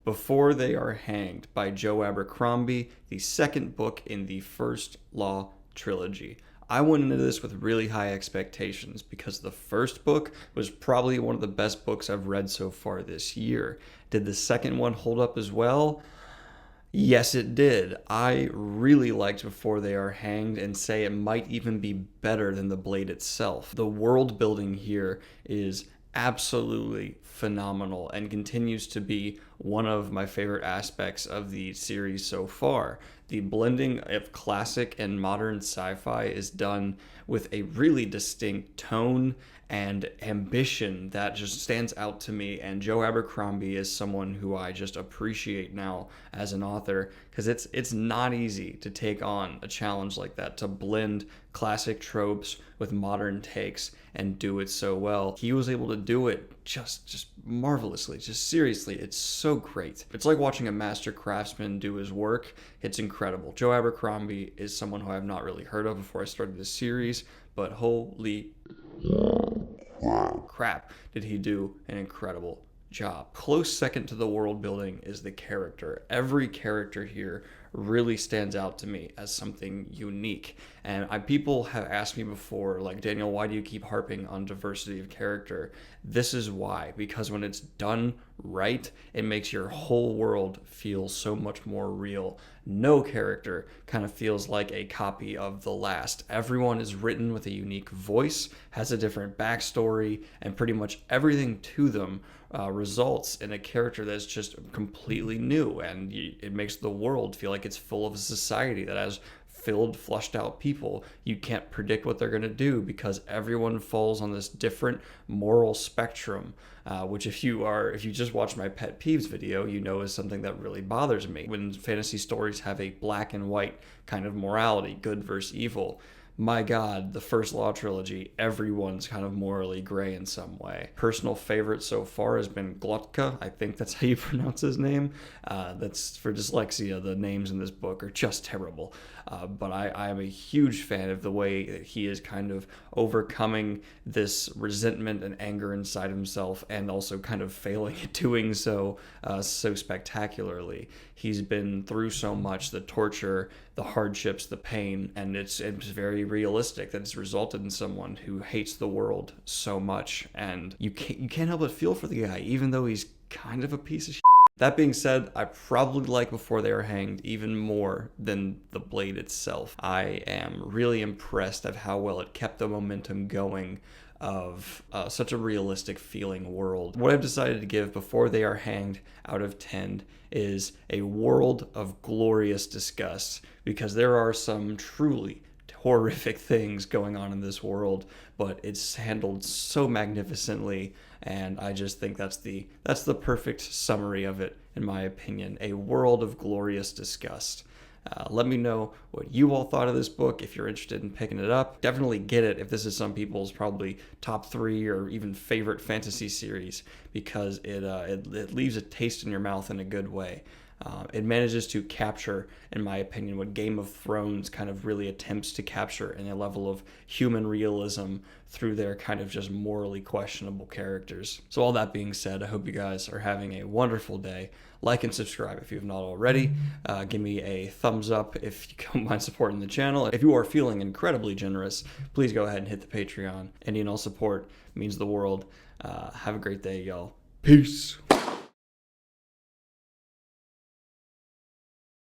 Before They Are Hanged by Joe Abercrombie, the second book in the First Law Trilogy. I went into this with really high expectations because the first book was probably one of the best books I've read so far this year. Did the second one hold up as well? Yes, it did. I really liked Before They Are Hanged and say it might even be better than the Blade itself. The world building here is absolutely phenomenal and continues to be one of my favorite aspects of the series so far. The blending of classic and modern sci-fi is done with a really distinct tone and ambition that just stands out to me, and Joe Abercrombie is someone who I just appreciate now as an author, because it's not easy to take on a challenge like that, to blend classic tropes with modern takes and do it so well. He was able to do it just marvelously. Just seriously, it's so great. It's like watching a master craftsman do his work. It's incredible. Joe Abercrombie is someone who I've not really heard of before I started this series, but holy crap, did he do an incredible job. Close second to the world building is the character. Every character here really stands out to me as something unique. And people have asked me before, like, Daniel, why do you keep harping on diversity of character? This is why, because when it's done right, it makes your whole world feel so much more real. No character kind of feels like a copy of the last. Everyone is written with a unique voice, has a different backstory, and pretty much everything to them results in a character that's just completely new, and it makes the world feel like it's full of a society that has filled, flushed out people. You can't predict what they're going to do because everyone falls on this different moral spectrum, which if you just watch my pet peeves video, you know is something that really bothers me. When fantasy stories have a black and white kind of morality, good versus evil, my God, the First Law Trilogy, everyone's kind of morally gray in some way. Personal favorite so far has been Glotka. I think that's how you pronounce his name. That's for dyslexia. The names in this book are just terrible. But I am a huge fan of the way that he is kind of overcoming this resentment and anger inside himself, and also kind of failing at doing so spectacularly. He's been through so much, the torture, the hardships, the pain, and it's very realistic that it's resulted in someone who hates the world so much, and you can't help but feel for the guy, even though he's kind of a piece of shit. That being said, I probably like Before They Are Hanged even more than The Blade itself. I am really impressed at how well it kept the momentum going of such a realistic feeling world. What I've decided to give Before They Are Hanged out of 10 is a world of glorious disgust, because there are some truly horrific things going on in this world, but it's handled so magnificently, and I just think that's the perfect summary of it, in my opinion. A world of glorious disgust. Let me know what you all thought of this book if you're interested in picking it up. Definitely get it if this is some people's probably top 3 or even favorite fantasy series, because it leaves a taste in your mouth in a good way. It manages to capture, in my opinion, what Game of Thrones kind of really attempts to capture in a level of human realism through their kind of just morally questionable characters. So all that being said, I hope you guys are having a wonderful day. Like and subscribe if you have not already. Give me a thumbs up if you don't mind supporting the channel. If you are feeling incredibly generous, please go ahead and hit the Patreon. Any and all support means the world. Have a great day, y'all. Peace.